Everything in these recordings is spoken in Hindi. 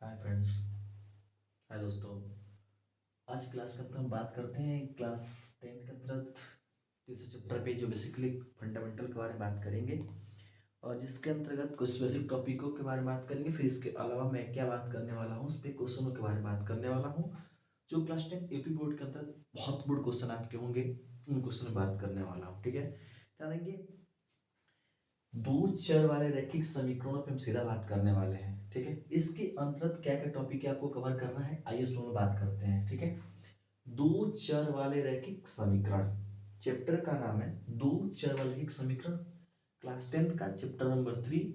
Hi friends. हाय दोस्तों। आज क्लास के अंदर हम बात करते हैं क्लास 10th के अंतर्गत तीसरे चैप्टर पे जो बेसिकली फंडामेंटल के बारे में बात करेंगे और जिसके अंतर्गत कुछ बेसिक टॉपिकों के बारे में बात करेंगे। फिर इसके अलावा मैं क्या बात करने वाला हूँ, उस पर क्वेश्चनों के बारे में बात करने वाला हूँ जो क्लास 10 यूपी बोर्ड के अंतर्गत बहुत बड़े क्वेश्चन आपके होंगे। उन क्वेश्चन में बात करने वाला हूँ। ठीक है, जानेंगे दो चर वाले रैखिक समीकरणों पे हम सीधा बात करने वाले हैं। ठीक है, इसके अंतर्गत क्या क्या टॉपिक है आपको कवर करना है, आइए इस पर बात करते हैं। ठीक है, दो चर वाले रैखिक समीकरण, चैप्टर का नाम है दो चर वाले रैखिक समीकरण। क्लास 10th का chapter number 3,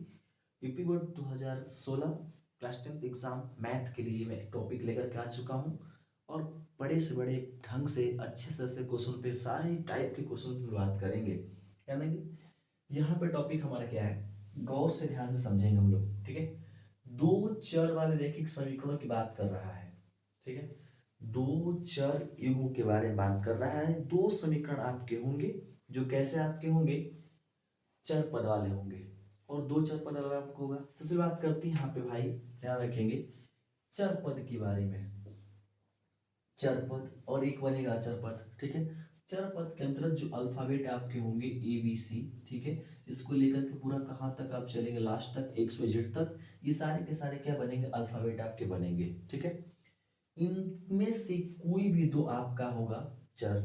UP board 2016 class 10th exam math के लिए मैं टॉपिक लेकर के आ चुका हूँ और बड़े से बड़े ढंग से अच्छे से क्वेश्चन पे सारे टाइप के क्वेश्चन पे बात करेंगे। यानी कि यहाँ पे टॉपिक हमारा क्या है, गौर से ध्यान से समझेंगे हम लोग। ठीक है, दो चर वाले रैखिक समीकरणों की बात कर रहा है। ठीक है, दो चर युग्म के बारे में बात कर रहा है। दो समीकरण आपके होंगे जो कैसे आपके होंगे, चर पद वाले होंगे और दो चर पद वाला आपको होगा। सबसे बात करते हैं यहाँ पे भाई, ध्यान रखेंगे चर पद के बारे में। चर पद और एक बनेगा अचर पद। ठीक है, चर पद के अंतर्गत जो अल्फाबेट आपके होंगे ABC। ठीक है, इसको लेकर के पूरा कहाँ तक आप चलेंगे, लास्ट तक एक्स वाई जेड तक, ये सारे के सारे क्या बनेंगे, अल्फाबेट आपके बनेंगे। ठीक है, इनमें से कोई भी दो आपका होगा चर।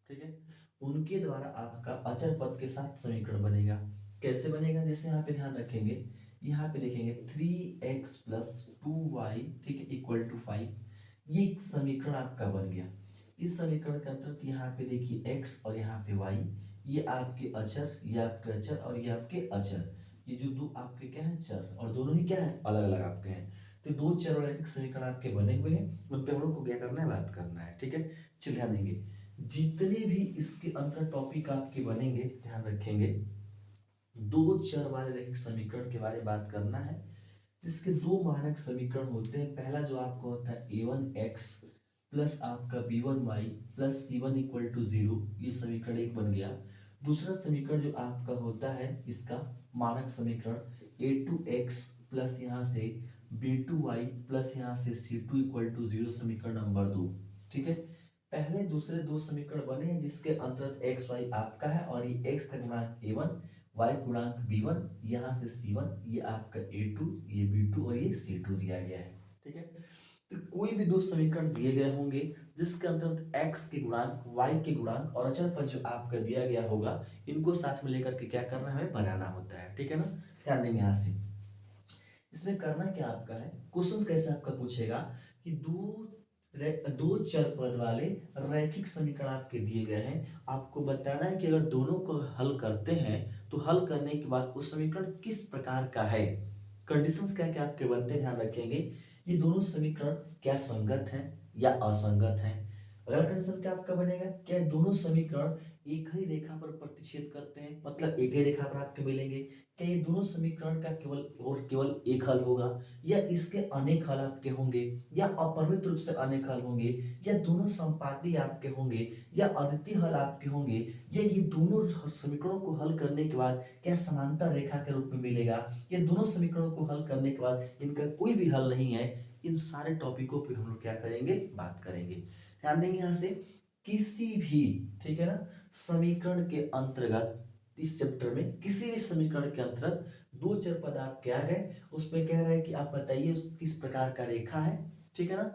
ठीक है, उनके द्वारा आपका अचर पद के साथ समीकरण बनेगा। कैसे बनेगा, जैसे यहाँ पे ध्यान रखेंगे, यहाँ पे लिखेंगे 3x प्लस 2y, ठीक है, इक्वल टू 5। ये एक समीकरण आपका बन गया। इस समीकरण के अंतर्गत यहाँ पे देखिए x और यहाँ पे y, ये आपके अचर, ये आपके अचर और ये आपके अचर, ये जो दो आपके क्या है चर, और दोनों ही क्या है अलग अलग आपके हैं। तो दो चर वाले एक समीकरण आपके बने हुए हैं, उन पे हम लोग को क्या करना है, बात करना है। ठीक है, चलिए ध्यान देंगे जितने भी इसके अंतर टॉपिक आपके बनेंगे, ध्यान रखेंगे दो चर वाले रैखिक समीकरण के बारे में बात करना है। इसके दो मानक समीकरण होते हैं। पहला जो आपका होता है a1x प्लस आपका b1y plus c1 equal to 0, ये समीकरण एक बन गया। दूसरा समीकरण जो आपका होता है, इसका मानक समीकरण a2x प्लस यहाँ से b2y प्लस यहाँ से c2 इक्वल टू 0, समीकरण नंबर 2। ठीक है, पहले दूसरे दो समीकरण बने हैं जिसके अंतर्गत एक्स वाई आपका है और ये x का गुणांक a1, y गुणांक b1, यहाँ से c1, ये आपका a2, ये b2 और ये c2 दिया गया है। ठीक है, तो कोई भी दो समीकरण दिए गए होंगे जिसके अंतर्गत x के गुणांक, y के गुणांक और अचर पद जो आपका दिया गया होगा, इनको साथ में लेकर के क्या करना है, हमें बनाना होता है। ठीक है ना, ध्यान देंगे यहाँ से इसमें करना क्या आपका है, क्वेश्चन कैसे आपका पूछेगा कि दो चर पद वाले रैखिक समीकरण आपके दिए गए हैं। आपको बताना है कि अगर दोनों को हल करते हैं तो हल करने के बाद वो समीकरण किस प्रकार का है, कंडीशंस क्या क्या आपके बनते हैं। ध्यान रखेंगे ये दोनों समीकरण क्या संगत हैं या असंगत हैं। अगर कंडीशन क्या आपका बनेगा, क्या दोनों समीकरण एक ही रेखा पर प्रतिच्छेद करते हैं, मतलब एक ही रेखा पर आपके मिलेंगे। क्या ये दोनों समीकरण का केवल और केवल एक हल होगा या इसके अनेक हल आपके होंगे, या अपरिमित रूप से अनेक हल होंगे, या दोनों संपाती आपके होंगे, या अद्वितीय हल आपके होंगे, या ये दोनों समीकरणों को हल करने के बाद क्या समांतर रेखा के रूप में मिलेगा, या दोनों समीकरणों को हल करने के बाद इनका कोई भी हल नहीं है। इन सारे टॉपिकों पे हम लोग क्या करेंगे, बात करेंगे। ध्यान देंगे यहाँ से किसी भी, ठीक है ना, समीकरण के अंतर्गत, इस चैप्टर में किसी भी समीकरण के अंतर्गत दो चर पद आपके आ गए, उसमें कह रहा है कि आप बताइए किस प्रकार का रेखा है। ठीक है ना,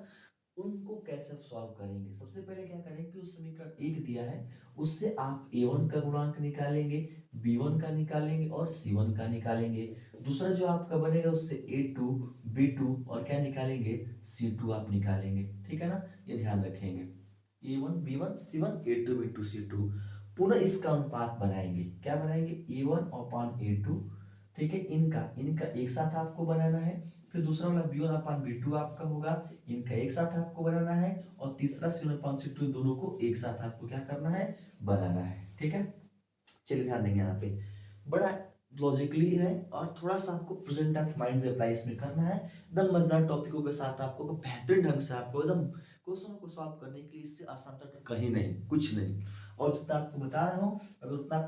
उनको कैसे सॉल्व करेंगे। सबसे पहले क्या करेंगे कि उस समीकरण एक दिया है, उससे आप a1 का गुणांक निकालेंगे, b1 का निकालेंगे और c1 का निकालेंगे। दूसरा जो आपका बनेगा उससे a2, b2 और क्या निकालेंगे, c2 आप निकालेंगे। ठीक है ना, ये ध्यान रखेंगे a1 b1 c1 a2 b2 c2। पुनः इसका अनुपात बनाएंगे, क्या बनाएंगे, a1 अपान a2। ठीक है, इनका इनका एक साथ आपको बनाना है। फिर दूसरा वाला b1 अपान b2 आपका होगा, इनका एक साथ आपको बनाना है। और तीसरा c1 अपान c2, इन दोनों को एक साथ आपको क्या करना है, बनाना है। ठीक है, चलिए ध्यान देंगे यहाँ पे, बड़ा लॉजिकली है और थोड़ा सा आपको प्रेजेंट ऑफ माइंड में अप्लाई इसमें करना है। एकदम मजेदार टॉपिकों के साथ आपको बेहतरीन ढंग से आपको एकदम क्वेश्चन को सॉल्व करने के लिए, इससे आसान तक कहीं नहीं, कुछ नहीं। और जितना आपको बता रहा हूँ, अगर उतना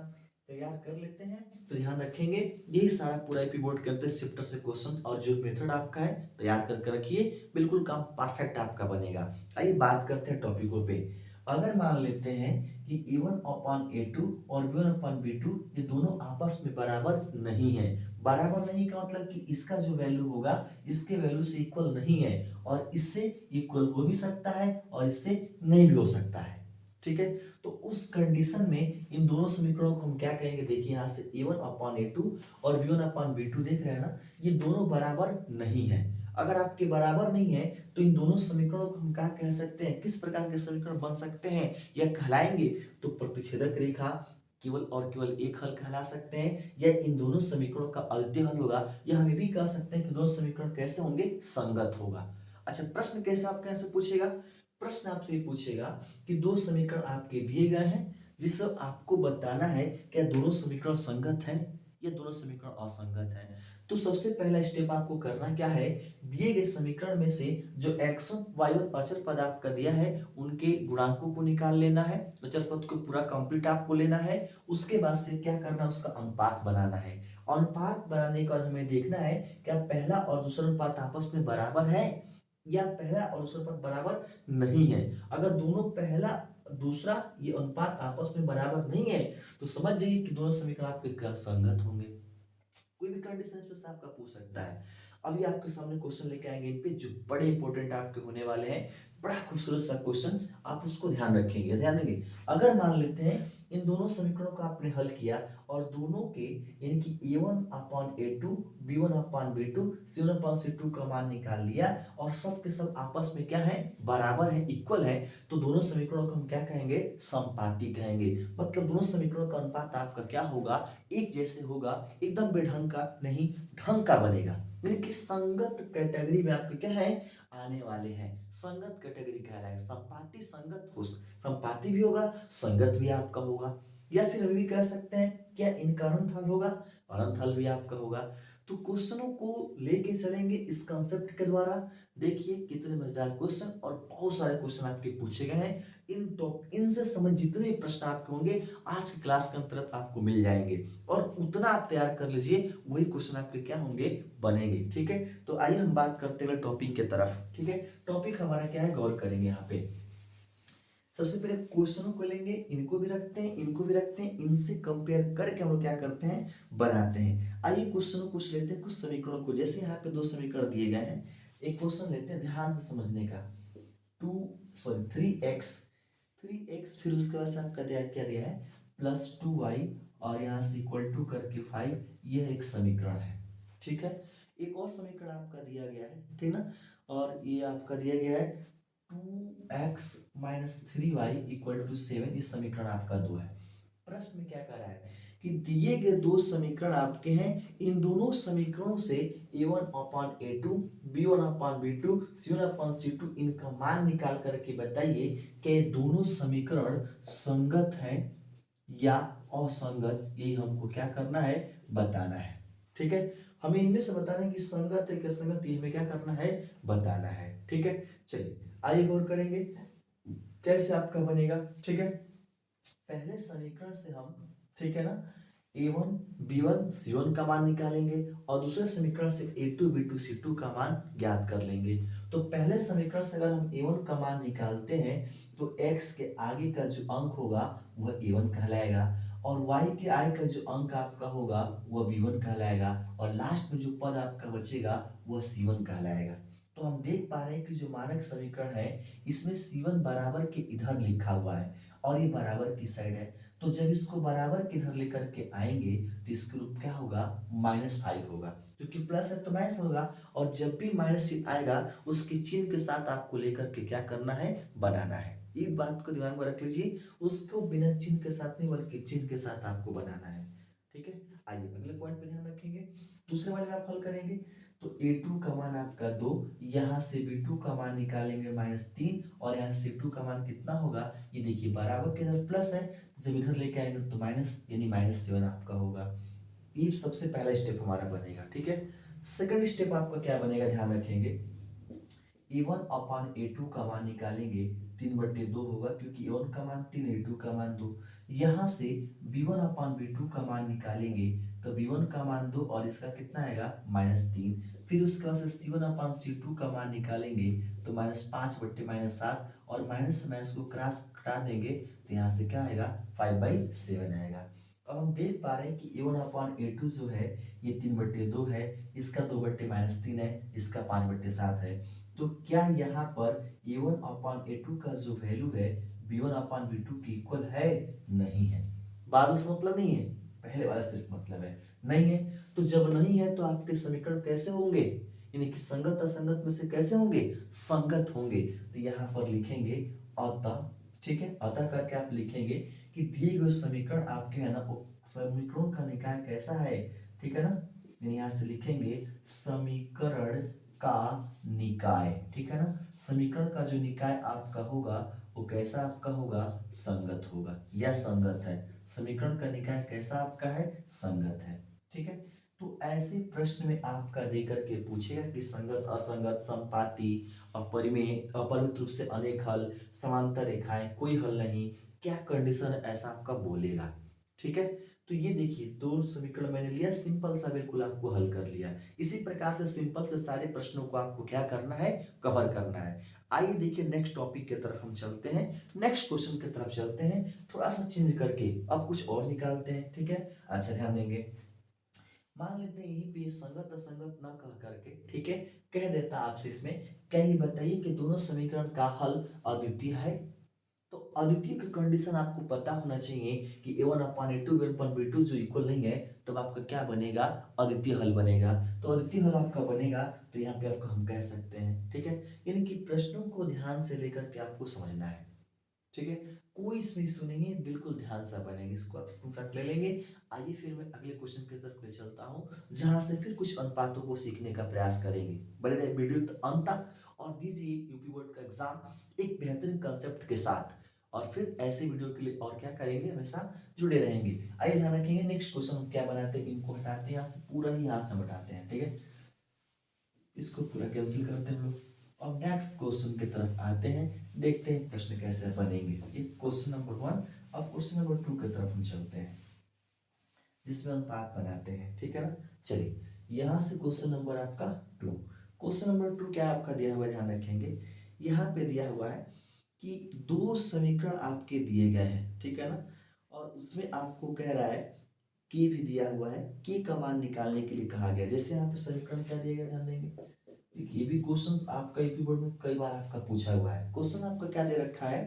तैयार कर लेते हैं। तो ध्यान रखेंगे यही सारा पूरा एपी बोर्ड के अंदर चैप्टर से क्वेश्चन और जो मेथड आपका है तैयार करके रखिए, बिल्कुल काम परफेक्ट आपका बनेगा। आइए बात करते हैं टॉपिकों पे। अगर मान लेते हैं कि a1 अपॉन a2 और b1 अपॉन b2 ये दोनों आपस में बराबर नहीं है। बराबर नहीं का मतलब कि इसका जो वैल्यू होगा इसके वैल्यू से इक्वल नहीं है, और इससे इक्वल हो भी सकता है और इससे नहीं भी हो सकता है। ठीक है, तो उस कंडीशन में इन दोनों समीकरणों को हम क्या कहेंगे, देखिए यहाँ से a1 अपॉन a2 और b1 अपॉन b2 देख रहे हैं ना, ये दोनों बराबर नहीं है। अगर आपके बराबर नहीं है तो इन दोनों समीकरणों को हम क्या कह सकते हैं, किस प्रकार के समीकरण बन सकते हैं या कहलाएंगे, तो प्रतिच्छेदक रेखा केवल और केवल एक हल कहला सकते हैं, या इन दोनों समीकरणों का अद्वितीय हल होगा, या हम ये भी कह सकते हैं कि दोनों समीकरण कैसे होंगे, संगत होगा। अच्छा, प्रश्न कैसे आपके यहाँ से पूछेगा, प्रश्न आपसे ये पूछेगा कि दो समीकरण आपके दिए गए हैं जिससे आपको बताना है क्या दोनों समीकरण संगत हैं या दोनों समीकरण असंगत हैं। तो सबसे पहला स्टेप आपको करना क्या है, दिए गए समीकरण में से जो x1 y1 अचर पद आपका दिया है उनके गुणांकों को निकाल लेना है, अचर पद को पूरा कंप्लीट आपको लेना है। उसके बाद से क्या करना है, उसका अनुपात बनाना है। अनुपात बनाने के बाद हमें देखना है क्या पहला और दूसरा अनुपात आपस में बराबर है या पहला और दूसरा अनुपात बराबर नहीं है। अगर दोनों पहला दूसरा ये अनुपात आपस में बराबर नहीं है तो समझ जाइए कि दोनों समीकरण आपके संगत होंगे। कोई भी कंडीशन इस पे से आपका पूछ सकता है। अभी आपके सामने क्वेश्चन लेके आएंगे इन पे जो बड़े इंपॉर्टेंट आपके होने वाले हैं, बड़ा खूबसूरत सा क्वेश्चन, आप उसको ध्यान रखेंगे, ध्यान देंगे। अगर मान लेते हैं इन दोनों समीकरणों का आपने हल किया और दोनों के यानी कि a1 upon a2 b1 upon b2 c1 upon c2 का मान निकाल लिया और सब के सब आपस में क्या है, बराबर है, इक्वल है, तो दोनों समीकरणों को हम क्या कहेंगे, समपाती कहेंगे। मतलब दोनों समीकरणों का अनुपात आपका क्या होगा, एक जैसे होगा, एकदम बेढंग का नहीं, ढंग का बनेगा। यानी कि संगत कैटेगरी में आपके क्या है, आने वाले हैं, संगत कैटेगरी कहलाएगा। संपाती संगत हो, संपाती भी होगा, संगत भी आपका होगा, या फिर हम भी कह सकते हैं क्या इनका अनंत हल होगा, अनंत हल भी आपका होगा। तो क्वेश्चनों को लेके चलेंगे इस कंसेप्ट के द्वारा। देखिए कितने मजेदार क्वेश्चन और बहुत सारे क्वेश्चन आपके पूछे गए हैं। इनसे संबंधित जितने भी प्रश्न आपके होंगे आज की क्लास के अंतर्गत आपको मिल जाएंगे, और उतना आप तैयार कर लीजिए, वही क्वेश्चन आपके क्या होंगे, बनेंगे। ठीक है, तो आइए हम बात करते हैं टॉपिक के तरफ। ठीक है, टॉपिक हमारा क्या है, गौर करेंगे यहाँ पे। सबसे पहले क्वेश्चनों को लेंगे, इनको भी रखते हैं, इनको भी रखते हैं, इनसे कंपेयर करके हम लोग क्या करते हैं, बनाते हैं। आइए क्वेश्चनों को लेते हैं, कुछ समीकरणों को। जैसे यहाँ पे दो समीकरण दिए गए हैं, एक क्वेश्चन लेते हैं ध्यान से समझने का। 3x, फिर उसके बाद से आपका क्या दिया है, +2y और यहाँ से इक्वल टू करके 5, यह एक समीकरण है। ठीक है, एक और समीकरण आपका दिया गया है, ठीक ना, और ये आपका दिया गया है 2x minus 3y equal to 7, ये समीकरण आपका 2 है। प्रश्न में क्या कह रहा है कि दिए गए दो समीकरण आपके हैं, इन दोनों समीकरणों से a1 upon a2 b1 upon b2 c1 upon c2 इनका मान निकाल करके बताइए कि दोनों समीकरण संगत हैं या असंगत, यही हमको क्या करना है, बताना है। ठीक है, हमें इनमें से बताना है कि संगत है क्या संगत, ये हमें क्या करना है, बताना है। ठीक है, चलिए आइए गौर करेंगे कैसे आपका बनेगा। ठीक है, पहले समीकरण से हम, ठीक है ना, a1 b1 c1 का मान निकालेंगे और दूसरे समीकरण से a2 b2 c2 का मान ज्ञात कर लेंगे। तो पहले समीकरण से अगर हम a1 का मान निकालते हैं तो x के आगे का जो अंक होगा वह a1 कहलाएगा, और y के आगे का जो अंक आपका होगा वह b1 कहलाएगा, और लास्ट में जो पद आपका बचेगा वह c1 कहलाएगा। तो हम देख पा रहे हैं कि जो मानक समीकरण है इसमें c1 बराबर के इधर लिखा हुआ है और ये बराबर की साइड है। तो जब इसको बराबर के इधर लेकर के आएंगे तो इसका रूप क्या होगा, -5 होगा, क्योंकि प्लस है तो माइनस होगा, और जब भी माइनस चिन्ह आएगा उसके चिन्ह के साथ आपको लेकर के क्या करना है, बनाना है। इस बात को दिमाग में रख लीजिए, उसको बिना चिन्ह के साथ नहीं बल्कि चिन्ह के साथ आपको बनाना है। ठीक है, आइए अगले पॉइंट पे ध्यान रखेंगे। दूसरे वाले में आप हल करेंगे तो a2 का मान आपका 2, यहाँ से b2 का मान निकालेंगे -3, और यहाँ से c2 का मान कितना होगा, ये देखिए बराबर के इधर प्लस है, जब इधर लेके आएंगे तो माइनस, यानी -7 आपका होगा। ये सबसे पहला स्टेप हमारा बनेगा। ठीक है, सेकंड स्टेप आपका क्या बनेगा, ध्यान रखेंगे। a1 अपॉन a2 का मान निकालेंगे, 3/2 होगा, क्योंकि a1 का मान 3 a2 का मान 2, यहाँ से b1 अपान b2 का मान निकालेंगे तो b1 का मान 2 और इसका कितना आएगा -3। फिर उसके बाद से c1 अपान c2 का मान निकालेंगे तो -5/-7 और माइनस से माइनस को क्रॉस हटा देंगे तो यहाँ से क्या आएगा 5/7 आएगा। अब हम देख पा रहे हैं कि a1 अपान a2 जो है ये 3/2 है, इसका 2/-3 है, इसका 5/7 है। तो क्या यहाँ पर a1 अपान a2 का जो वैल्यू है b1 अपान b2 की इक्वल है? नहीं है। बात उसका मतलब नहीं है, पहले वाला सिर्फ मतलब है, नहीं है। तो जब नहीं है तो आपके समीकरण कैसे होंगे, यानी कि संगत असंगत में से कैसे होंगे? संगत होंगे। तो यहाँ पर लिखेंगे अतः, ठीक है, अतः करके आप लिखेंगे कि दिए गए समीकरण आपके है ना वो समीकरणों का निकाय कैसा है, ठीक है ना। यहाँ से लिखेंगे समीकरण का निकाय, ठीक है ना। समीकरण का जो निकाय आपका होगा वो कैसा आपका होगा? संगत होगा या संगत है। समीकरण का निकाय कैसा आपका है? संगत है, ठीक है। तो ऐसे प्रश्न में आपका दे करके पूछेगा कि संगत असंगत संपाती अपरिमेय अपरिमित रूप से अनेक हल समांतर रेखाएं कोई हल नहीं, क्या कंडीशन ऐसा आपका बोलेगा, ठीक है। तो ये देखिए दो समीकरण मैंने लिया, सिंपल सा बिल्कुल आपको हल कर लिया। इसी प्रकार से सिंपल से सारे प्रश्नों को आपको क्या करना है? कवर करना है। आइए देखिए नेक्स्ट टॉपिक की तरफ हम चलते हैं, नेक्स्ट क्वेश्चन की तरफ चलते हैं, थोड़ा सा चेंज करके अब कुछ और निकालते हैं, ठीक है। अच्छा ध्यान देंगे, मान लेते हैं यहीं पे संगत असंगत ना कह करके, ठीक है, कह देता आपसे इसमें क्या ये बताइए कि दोनों समीकरण का हल अद्वितीय है। तो अद्वितीय की कंडीशन आपको पता होना चाहिए कि a1 अपान a2 b1 अपान b2 जो इक्वल नहीं है तब आपका क्या बनेगा? अद्वितीय हल बनेगा। तो अद्वितीय हल आपका बनेगा तो यहाँ पे आपको हम कह सकते हैं, ठीक है। यानी कि प्रश्नों को ध्यान से लेकर के आपको समझना है, ठीक है। कोई इसमें इशू नहीं है, बिल्कुल ध्यान से बनेंगे, इसको आप स्क्रीनशॉट ले लेंगे। आइए फिर मैं अगले क्वेश्चन की तरफ ले चलता हूँ जहां से फिर कुछ अनुपातों को सीखने का प्रयास करेंगे। बने रहिए वीडियो अंत तक और दीजिए यूपी बोर्ड का एग्जाम एक बेहतरीन कंसेप्ट के साथ। और फिर ऐसे वीडियो के लिए और क्या करेंगे, हमेशा जुड़े रहेंगे। आइए ध्यान रखेंगे नेक्स्ट क्वेश्चन हम क्या बनाते हैं, इनको हटाते हैं यहाँ से, पूरा ही यहाँ से हटाते हैं, ठीक है। इसको पूरा कैंसिल करते हैं हम लोग और नेक्स्ट क्वेश्चन की तरफ आते हैं, देखते हैं प्रश्न कैसे बनेंगे। ये क्वेश्चन नंबर 1। अब क्वेश्चन नंबर 2 की तरफ हम चलते हैं जिसमें हम पाठ बनाते हैं, ठीक है ना। चलिए यहाँ से क्वेश्चन नंबर आपका 2। क्वेश्चन नंबर 2 क्या आपका दिया हुआ है, ध्यान रखेंगे। यहाँ पे दिया हुआ है कि दो समीकरण आपके दिए गए हैं, ठीक है ना, और उसमें आपको कह रहा है के भी दिया हुआ है, के का मान निकालने के लिए कहा गया। जैसे यहाँ पे समीकरण क्या दिया गया, ध्यान देंगे। देखिए ये भी क्वेश्चन आपका यूपी बोर्ड में कई बार आपका पूछा हुआ है। क्वेश्चन आपका क्या दे रखा है,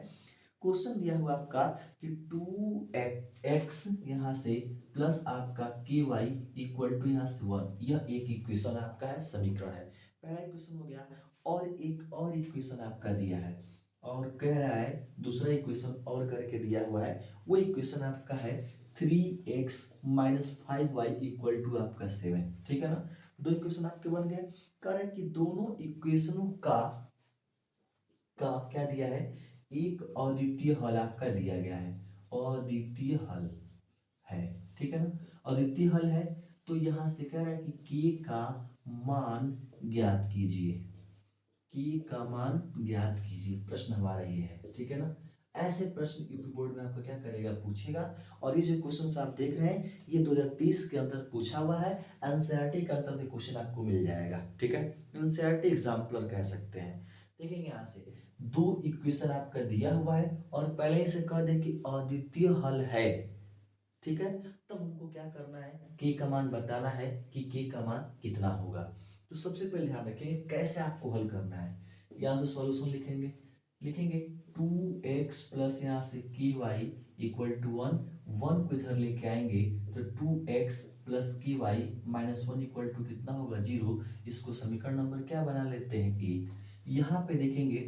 क्वेश्चन दिया हुआ आपका कि 2x यहाँ से प्लस आपका ky इक्वल टू यहाँ से 1, यह एक इक्वेशन आपका है, समीकरण है। पहला इक्वेशन हो गया और एक और इक्वेशन आपका दिया है और कह रहा है दूसरा इक्वेशन और करके दिया हुआ है। वो इक्वेशन आपका है 3x minus 5y equal to आपका 7, ठीक है ना। दो इक्वेशन आपके बन गए। कह रहा है कि दोनों इक्वेशनों का क्या दिया है, एक अद्वितीय हल आपका दिया गया है, अद्वितीय हल है, ठीक है ना। अद्वितीय हल है तो यहां से कह रहा है कि के का मान ज्ञात कीजिए, के का मान ज्ञात कीजिए, प्रश्न हमारा ये है, ठीक है ना। ऐसे प्रश्न यूपी बोर्ड में आपको क्या करेगा, पूछेगा। और ये जो क्वेश्चन आप देख रहे हैं ये 2023 के अंदर पूछा हुआ है, एनसीईआरटी के अंदर क्वेश्चन आपको मिल जाएगा, ठीक है। एनसीईआरटी एग्जाम्पलर कह सकते हैं। देखेंगे यहाँ से दो इक्वेशन आपका दिया हुआ है और पहले ही से कह दे कि अद्वितीय हल है, ठीक है। तो हमको क्या करना है, के का मान बताना है कि के का मान कितना होगा। तो सबसे पहले ध्यान रखेंगे कैसे आपको हल करना है। यहाँ से सॉल्यूशन लिखेंगे, लिखेंगे 2x प्लस यहाँ से ky इक्वल टू 1, 1 को इधर लेके आएंगे तो 2x plus ky minus 1 equal to कितना होगा, 0। इसको समीकरण नंबर क्या बना लेते हैं, 1। यहाँ पे देखेंगे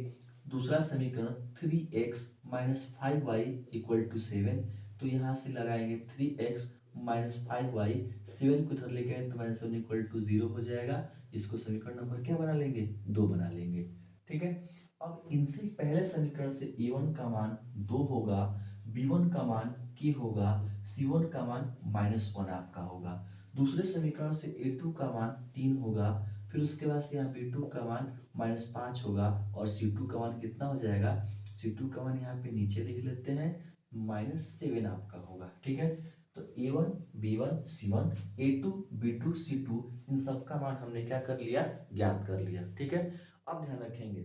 दूसरा समीकरण 3x minus 5y equal to 7। तो यहाँ से लगाएंगे 3x माइनस 5y, 7 को इधर लेके आए तो माइनस 7 इक्वल टू 0 हो जाएगा। इसको समीकरण नंबर क्या बना लेंगे, 2 बना लेंगे, ठीक है। अब इनसे पहले समीकरण से a1 का मान 2 होगा, b1 का मान k होगा, c1 का मान -1 आपका होगा। दूसरे समीकरण से a2 का मान 3 होगा, फिर उसके बाद से यहाँ b2 का मान -5 होगा और c2 का मान कितना हो जाएगा, c2 का मान यहाँ पे नीचे लिख लेते हैं -7 आपका होगा। ठीक है, तो A1 B1 C1 A2 B2 C2 इन सब का मान हमने क्या कर लिया, ज्ञात कर लिया। ठीक है, अब ध्यान रखेंगे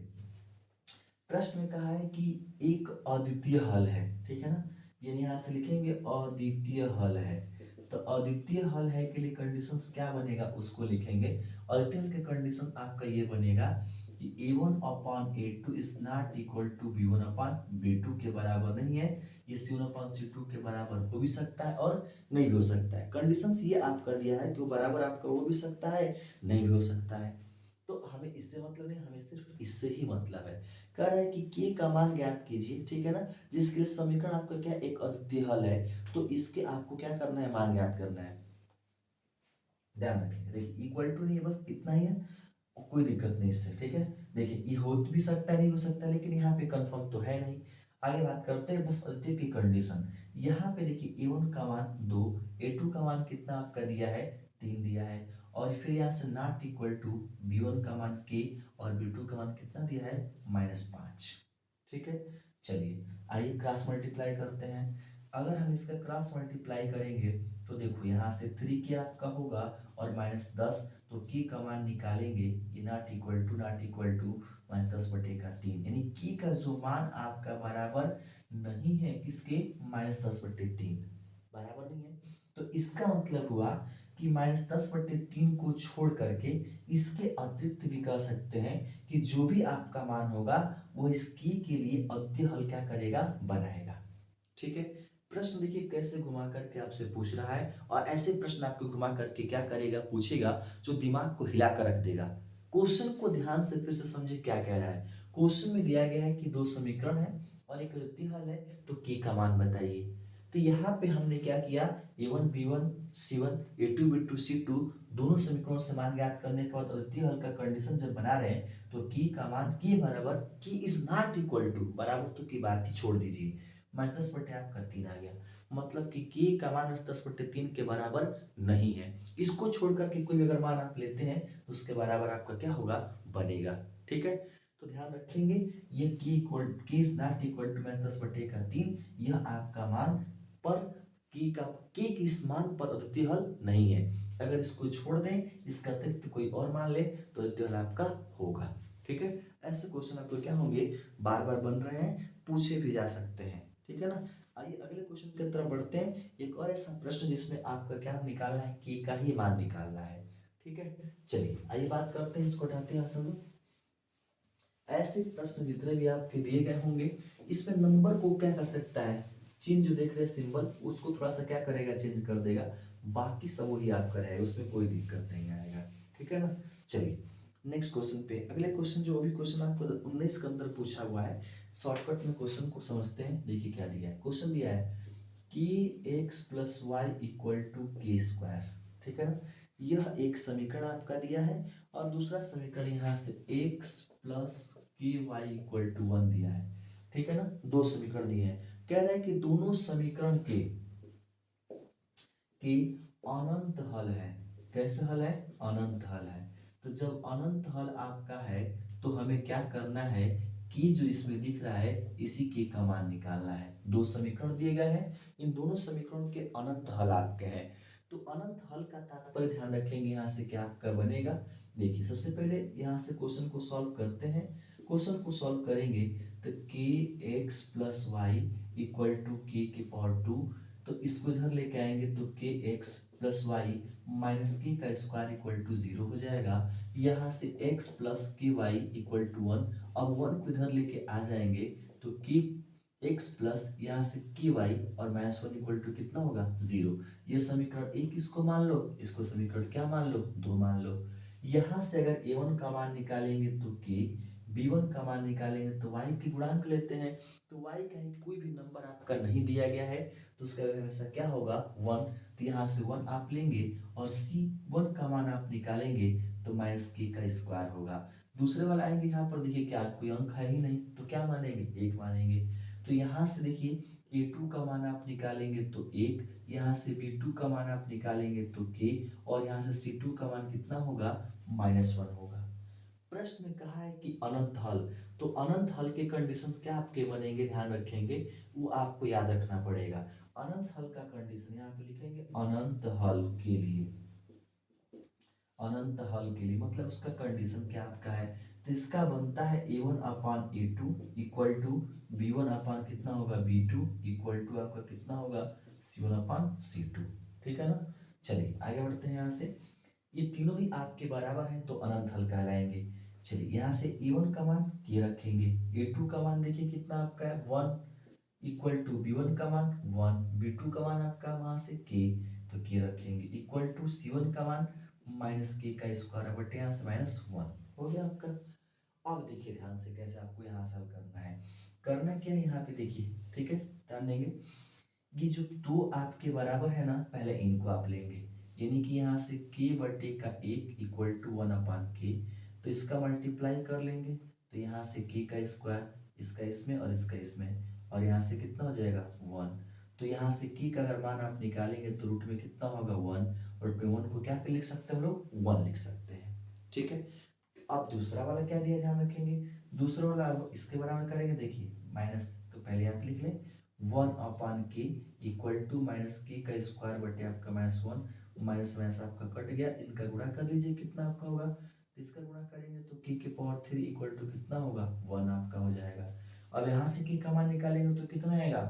प्रश्न में कहा है कि एक अद्वितीय हल है। ठीक है ना, यानी यहाँ से लिखेंगे अद्वितीय हल है। तो अद्वितीय हल है के लिए कंडीशंस क्या बनेगा उसको लिखेंगे। अद्वितीय हल के कंडीशन आपका ये बनेगा कि A1 upon A2 is not equal to B1 upon B2 के बराबर नहीं है। ये C1 अपॉन C2 के बराबर हो भी सकता है और नहीं भी हो सकता है। कंडीशंस ये आपका दिया है कि वो बराबर आपका हो भी सकता है, नहीं भी हो सकता है। तो हमें इससे मतलब नहीं, हमें सिर्फ इससे ही मतलब है। कह रहा है कि के का मान ज्ञात कीजिए। ठीक है ना, जिसके लिए समीकरण आपका क्या एक अद्वितीय हल है, तो इसके आपको क्या करना है, मान ज्ञात करना है। ध्यान रखेंगे, देखिए इक्वल टू नहीं है, बस इतना ही है, कोई दिक्कत नहीं इससे। ठीक है, देखिए ये हो भी सकता है नहीं हो सकता, लेकिन यहाँ पे कंफर्म तो है नहीं। आगे बात करते हैं बस अद्वितीय की कंडीशन। यहाँ पे देखिए A1 का मान 2, A2 का मान कितना आपका दिया है, 3 दिया है, और फिर यहाँ से नॉट इक्वल टू B1 का मान k और B2 का मान कितना दिया है, -5। ठीक है, चलिए आइए क्रॉस मल्टीप्लाई करते हैं। अगर हम इसका क्रॉस मल्टीप्लाई करेंगे तो देखो यहाँ से 3 k आपका होगा और -10, तो की का मान निकालेंगे, ये नॉट इक्वल टू -10/3, यानी की का जो मान आपका बराबर नहीं है किसके, -10/3 बराबर नहीं है। तो इसका मतलब हुआ कि -10/3 को छोड़ करके इसके अतिरिक्त भी कह सकते हैं कि जो भी आपका मान होगा वो इस की के लिए अद्वितीय हल क्या करेगा, बनाएगा। ठीक है, प्रश्न देखिए कैसे घुमा करके आपसे पूछ रहा है, और ऐसे प्रश्न आपको घुमा करके क्या करेगा, पूछेगा जो दिमाग को हिला कर रख देगा। क्वेश्चन को ध्यान से फिर से समझे क्या कह रहा है। क्वेश्चन में दिया गया है कि दो समीकरण है और एक अद्वितीय हल है, तो के का मान बताइए। तो यहाँ पे हमने क्या किया, A1 B1 C1 A2 B2 C2 दोनों समीकरणों से मान ज्ञात करने के बाद अद्वितीय हल का कंडीशन जब बना रहे हैं, तो की का मान की बराबर की इज नॉट इक्वल टू, बराबर तो की बात ही छोड़ दीजिए, -10 आपका 3 आ गया। मतलब कि k का मान -10/3 के बराबर नहीं है। इसको छोड़ करके कोई भी अगर मान आप लेते हैं तो उसके बराबर आपका क्या होगा, बनेगा। ठीक है, तो ध्यान रखेंगे ये k is not equal to -10/3, यह आपका मान पर k के इस मान पर अद्वितीय हल नहीं है। अगर इसको छोड़ दें, इसका अतिरिक्त कोई और मान ले, तो अद्वितीय हल आपका होगा। ठीक है, ऐसे क्वेश्चन आपको क्या होंगे, बार बार बन रहे हैं, पूछे भी जा सकते हैं। ठीक है ना, आइए अगले क्वेश्चन की तरफ बढ़ते हैं। एक और ऐसा प्रश्न जिसमें आपका क्या निकालना है, के का ही मान निकालना है। ठीक है, चलिए आइए बात करते हैं, इसको हटाते हैं सब। ऐसे प्रश्न जितने भी आपके दिए गए होंगे, इसमें नंबर को क्या कर सकता है, चिन्ह जो देख रहे हैं सिंबल, उसको थोड़ा सा क्या करेगा, चेंज कर देगा। बाकी सब वही आपका रहेगा, उसमें कोई दिक्कत नहीं आएगा। ठीक है ना, चलिए नेक्स्ट क्वेश्चन पे। अगले क्वेश्चन जो अभी क्वेश्चन आपको 19 के अंदर पूछा हुआ है, शॉर्टकट में क्वेश्चन को समझते हैं। देखिए क्या दिया है, क्वेश्चन दिया है कि x plus y equal to K square. ठीक है ना, यह एक समीकरण आपका दिया है, और दूसरा समीकरण यहाँ से x प्लस के वाई इक्वल टू 1 दिया है। ठीक है ना, दो समीकरण दिए हैं। कह रहा है कि दोनों समीकरण के अनंत हल है। कैसे हल है, अनंत हल है। तो जब अनंत हल आपका है, तो हमें क्या करना है कि जो इसमें दिख रहा है इसी के का मान निकालना है। दो समीकरण दिए गए हैं, इन दोनों समीकरणों के अनंत हल आपके हैं। तो अनंत हल का तात्पर्य ध्यान रखेंगे, यहाँ से क्या आपका बनेगा। देखिए सबसे पहले यहाँ से क्वेश्चन को सॉल्व करते हैं। क्वेश्चन को सॉल्व करेंगे तो के x plus y equal to K power 2, तो इसको इधर लेके आएंगे तो के एक्स प्लस वाई माइनस के का स्क्वायर इक्वल टू 0 हो जाएगा। यहाँ से x प्लस के वाई इक्वल टू 1, अब 1 को इधर लेके आ जाएंगे तो के एक्स प्लस यहाँ से के वाई और -1 इक्वल टू कितना होगा, 0। ये समीकरण एक, इसको मान लो, इसको समीकरण क्या मान लो, 2 मान लो। यहाँ से अगर a1 का मान निकालेंगे तो के, b1 का मान निकालेंगे तो y की गुणांक लेते हैं। तो y का कोई भी नंबर आपका नहीं दिया गया है, तो उसका हमेशा क्या होगा, 1। तो यहाँ से 1 आप लेंगे और c1 का मान आप निकालेंगे तो -k का स्क्वायर होगा। दूसरे वाला आएंगे, यहाँ पर देखिए क्या कोई अंक है ही नहीं, तो क्या मानेंगे, 1 मानेंगे। तो यहाँ से देखिए a2 का मान आप निकालेंगे तो 1, यहाँ से b2 का मान आप निकालेंगे तो k, और यहाँ से c2 का मान कितना होगा, -1 होगा। प्रश्न में कहा है कि अनंत हल, तो अनंत हल के कंडीशंस क्या आपके बनेंगे, ध्यान रखेंगे, वो आपको याद रखना पड़ेगा। अनंत हल का कंडीशन यहाँ पे लिखेंगे अनंत हल के लिए, अनंत हल के लिए मतलब उसका कंडीशन क्या आपका है, तो इसका बनता है a1 upon a2 equal to b1 अपान कितना होगा b2 इक्वल टू आपका कितना होगा c1 अपान c2। ठीक है ना। चलिए आगे बढ़ते हैं। यहाँ से ये तीनों ही आपके बराबर हैं तो अनंत हल कहलाएंगे। चलिए यहाँ से a1 का मान ये रखेंगे, a2 का मान देखिए कितना आपका है 1 इक्वल टू b1 का मान 1, b2 का मान आपका वहां से k, तो k रखेंगे इक्वल टू c1 का मान माइनस के का स्क्वायर बटे यहाँ से -1 हो गया आपका। अब देखिए ध्यान से कैसे आपको यहाँ से हल करना है। करना क्या है यहाँ पे देखिए, ठीक है, ध्यान देंगे। ये जो दो आपके बराबर है ना, पहले इनको आप लेंगे, यानी कि यहाँ से k बटे का 1 इक्वल टू 1 अपान k, तो इसका मल्टीप्लाई कर लेंगे, तो यहाँ से k का स्क्वायर इसका इसमें और इसका इसमें, और यहाँ से कितना हो जाएगा 1, तो यहाँ से k का अगर मान आप निकालेंगे तो रूट में कितना होगा 1, और रूट में 1 को क्या लिख सकते हैं हम लोग 1 लिख सकते हैं। ठीक है। अब दूसरा वाला क्या दिया ध्यान रखेंगे, दूसरा वाला अब इसके बराबर करेंगे, देखिए माइनस, तो पहले आप लिख लें 1 अपान के इक्वल टू माइनस के का स्क्वायर बटे आपका -1, माइनस माइनस आपका कट गया, इनका गुणा कर लीजिए कितना आपका होगा, तो इसका गुणा करेंगे तो के पावर 3 इक्वल टू कितना होगा 1 आपका हो जाएगा। अब यहाँ से के का मान निकालेंगे तो कितना आएगा,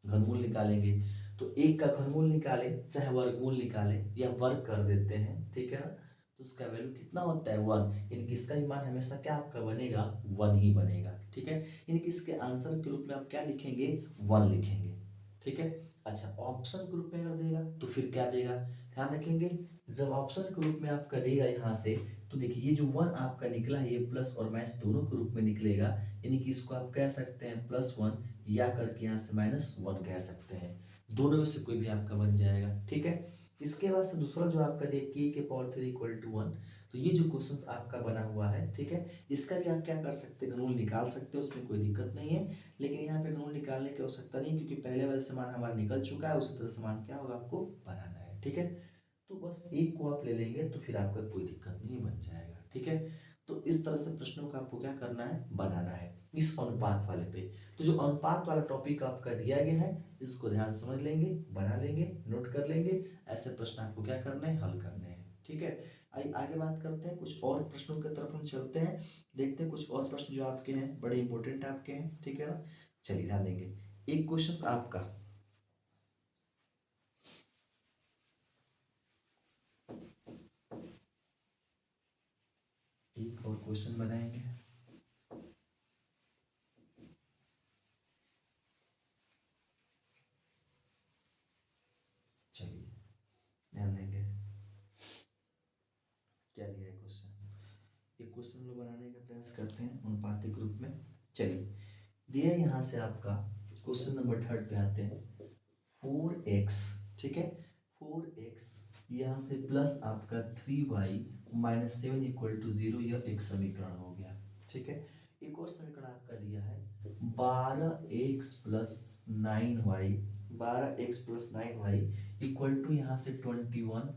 घनमूल निकालेंगे, तो एक का घनमूल निकालें चाहे वर्गमूल निकालें या वर्ग कर देते हैं, ठीक है ना, तो उसका वैल्यू कितना होता है 1, यानी कि इसका भी मान हमेशा क्या आपका बनेगा 1 ही बनेगा। ठीक है, यानी कि इसके आंसर के रूप में आप क्या लिखेंगे 1 लिखेंगे। ठीक है। अच्छा, ऑप्शन के रूप में अगर देगा तो फिर क्या देगा, ध्यान रखेंगे, जब ऑप्शन के रूप में आपका देगा यहाँ से, तो देखिए ये जो 1 आपका निकला है ये प्लस और माइनस दोनों के रूप में निकलेगा, यानी कि इसको आप कह सकते हैं +1 या करके यहाँ से -1 कह सकते हैं, दोनों में से कोई भी आपका बन जाएगा। ठीक है। इसके बाद से दूसरा जो आपका देखिए के पावर 3 इक्वल टू 1, तो ये जो क्वेश्चन आपका बना हुआ है, ठीक है, इसका भी आप क्या कर सकते हैं, घनमूल निकाल सकते हो, उसमें कोई दिक्कत नहीं है, लेकिन यहाँ पे घनमूल निकालने की आवश्यकता नहीं, क्योंकि पहले वाले से मान हमारा निकल चुका है, उसी तरह से मान क्या होगा आपको बनाना है। ठीक है, तो बस एक को आप ले लेंगे तो फिर आपका कोई दिक्कत नहीं बन जाएगा। ठीक है, तो इस तरह से प्रश्नों का आपको क्या करना है, बनाना है इस अनुपात वाले पे। तो जो अनुपात वाला टॉपिक आपका दिया गया है, इसको ध्यान समझ लेंगे, बना लेंगे, नोट कर लेंगे, ऐसे प्रश्न आपको क्या करने हैं, हल करने हैं। ठीक है, आइए आगे बात करते हैं, कुछ और प्रश्नों की तरफ हम चलते हैं, देखते हैं कुछ और प्रश्न जो आपके हैं बड़े इंपॉर्टेंट आपके हैं। ठीक है ना, चलिए ध्यान देंगे। एक क्वेश्चन आपका, एक और क्वेश्चन बनाएंगे। चलिए ध्यान देंगे क्या दिया है क्वेश्चन, एक क्वेश्चन लोग बनाने का प्रयास करते हैं अनुपातिक रूप में। चलिए दिया है यहाँ से आपका, क्वेश्चन नंबर 3 पे आते हैं, 4x, ठीक है, 4x यहाँ से प्लस आपका 3y -7 इक्वल टू 0, यह एक समीकरण हो गया। ठीक है, एक और समीकरण आपका दिया है 12x plus 9y, 12x plus 9y equal to यहाँ से 21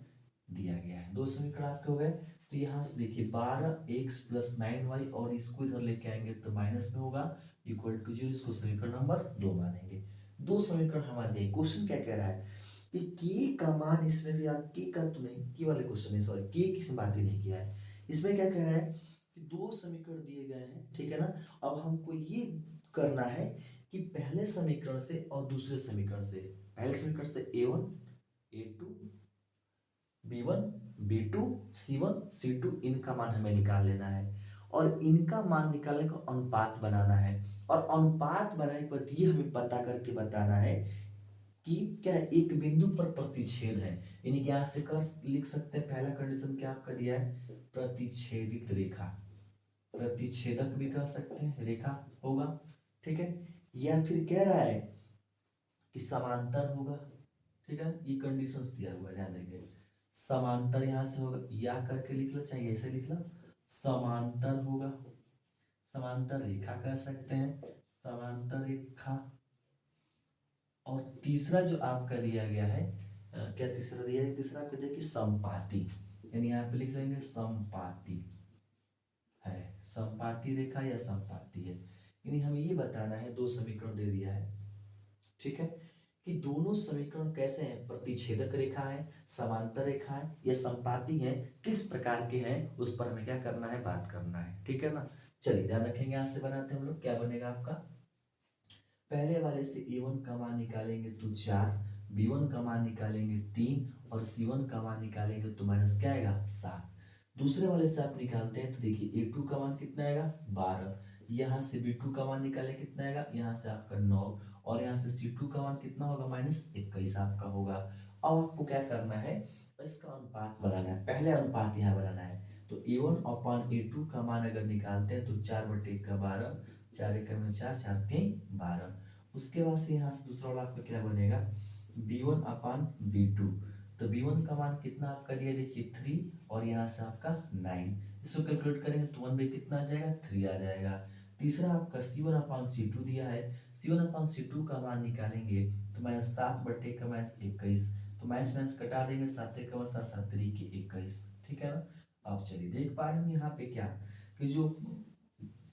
दिया गया है। दो समीकरण आपके हो गए, तो यहाँ से देखिए 12x प्लस 9y और इसको इधर लेके आएंगे तो माइनस में होगा, इक्वल टू 0, इसको समीकरण नंबर 2 मानेंगे। दो समीकरण हमारे दिए, क्वेश्चन क्या कह रहा है कि के का मान, इसमें भी आप के का तो नहीं, के वाले क्वेश्चन में सॉरी के की बात ही नहीं किया है, इसमें क्या कह रहा है कि दो समीकरण दिए गए हैं, ठीक है ना, अब हमको ये करना है कि पहले समीकरण से और दूसरे समीकरण से, पहले समीकरण से a1 a2 b1 b2 c1 c2 इनका मान हमें निकाल लेना है, और इनका मान निकालने को अनुपात बनाना है, और अनुपात बनाने के बाद ये हमें पता करके बताना है कि क्या एक बिंदु पर प्रतिच्छेद है, यानी कि यहाँ से कर लिख सकते हैं, पहला कंडीशन क्या आपका दिया है, प्रतिच्छेदित रेखा, प्रतिच्छेदक भी कह सकते हैं, रेखा होगा। ठीक है, या फिर कह रहा है कि समांतर होगा। ठीक है, ये कंडीशंस दिया हुआ है, ध्यान देंगे, समांतर यहाँ से होगा, या करके लिख लो चाहे ऐसे लिख लो, समांतर होगा, समांतर रेखा कह सकते हैं, समांतर रेखा। और तीसरा जो आपका दिया गया है, क्या तीसरा दिया है, तीसरा आपका दिया कि समपाती, यानी यहाँ पे लिख लेंगे समपाती है, समपाती रेखा या समपाती है, यानी हमें ये बताना है, दो समीकरण दे दिया है, ठीक है, कि दोनों समीकरण कैसे हैं, प्रतिच्छेदक रेखा है, समांतर रेखा है या समपाती है, किस प्रकार के हैं, उस पर हमें क्या करना है, बात करना है, ठीक है ना। चलिए ध्यान रखेंगे, यहां से बनाते हैं हम लोग, क्या बनेगा आपका, पहले वाले से a1 का मान निकालेंगे तो 4, b1 का मान निकालेंगे 3 और c1 का मान निकालेंगे तो माइनस क्या आएगा, 7। दूसरे वाले से आप निकालते हैं तो देखिए a2 का मान कितना आएगा, 12, यहाँ से b2 का मान निकालें कितना आएगा, यहाँ से आपका 9 और यहाँ से c2 का मान कितना होगा, -21 आपका होगा। अब आपको क्या करना है, इसका अनुपात बनाना है, पहले अनुपात यहाँ बनाना है, तो a1 अपॉन a2 का मान अगर निकालते हैं तो 4/12, 4 एकम में 4, 4 3 12। उसके बाद से यहाँ से दूसरा वाला आपका क्या बनेगा, b1 अपान b2, तो b1 का मान कितना आपका दिया, देखिए 3 और यहाँ से आपका 9, इसको कैलकुलेट करेंगे तो 1 बाई कितना आ जाएगा, 3 आ जाएगा। तीसरा आपका c1 अपान c2 दिया है, c1 अपान c2 का मान निकालेंगे तो -7/21, तो माइनस माइनस कटा देंगे, 7 एकम 7, 7 3 21, ठीक है ना। अब चलिए देख पा रहे हैं हम यहाँ पे क्या, कि जो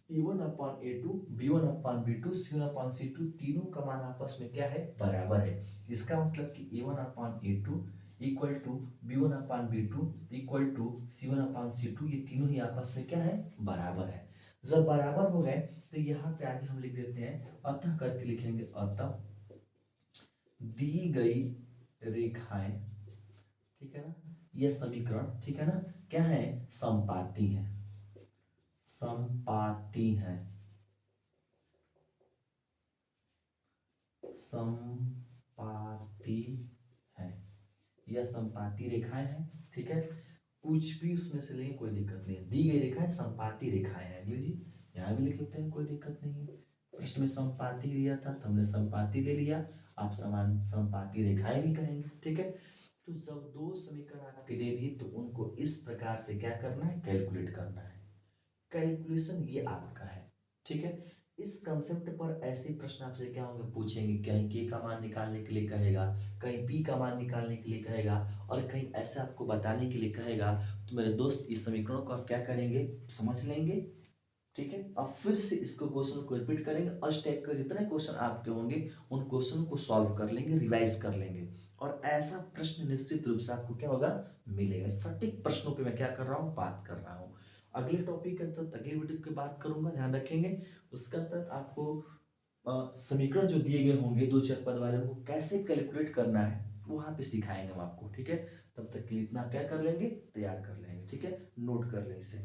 a1 upon a2, b1 upon b2, c1 upon c2 तीनों का मान आपस में क्या है, बराबर है। इसका मतलब कि a1 upon a2 equal to b1 upon b2 equal to c1 upon c2, ये तीनों ही आपस में क्या है, बराबर है। जब बराबर हो गए तो यहाँ पे आगे हम लिख देते हैं, अतः करके लिखेंगे, अतः दी गई रेखाएं, ठीक है ना, यह समीकरण, ठीक है ना, क्या है, समपाती है, समपाती है, समपाती है, यह समपाती रेखाएं हैं, ठीक है, कुछ भी उसमें से लेंगे कोई दिक्कत नहीं है, दी गई रेखाएं समपाती रेखाएं हैं, अगली जी यहाँ भी लिख लेते हैं, कोई दिक्कत नहीं है। प्रश्न में समपाती दिया था तो हमने समपाती ले लिया, आप समान समपाती रेखाएं भी कहेंगे, ठीक है। तो जब दो समीकरण आपके दे दिए तो उनको इस प्रकार से क्या करना है, कैलकुलेट करना है, कैलकुलेशन ये आपका है, ठीक है। इस कंसेप्ट पर ऐसे प्रश्न आपसे क्या होंगे, पूछेंगे, कहीं के का मान निकालने के लिए कहेगा, कहीं पी का मान निकालने के लिए कहेगा और कहीं ऐसे आपको बताने के लिए कहेगा। तो मेरे दोस्त इस समीकरणों को आप क्या करेंगे, समझ लेंगे, ठीक है। अब फिर से इसको क्वेश्चन को रिपीट करेंगे और इस टाइप के जितने क्वेश्चन आपके होंगे उन क्वेश्चन को सॉल्व कर लेंगे, रिवाइज कर लेंगे और ऐसा प्रश्न निश्चित रूप से आपको क्या होगा, मिलेगा। सटीक प्रश्नों पे मैं क्या कर रहा हूँ, बात कर रहा हूँ। अगले टॉपिक के तहत अगली वीडियो की बात करूंगा, ध्यान रखेंगे। उसका तहत आपको समीकरण जो दिए गए होंगे दो चार पद वाले, उनको कैसे कैलकुलेट करना है वहां पे सिखाएंगे हम आपको, ठीक है। तब तक के लिए इतना क्या कर लेंगे, तैयार कर लेंगे, ठीक है, नोट कर लें इसे।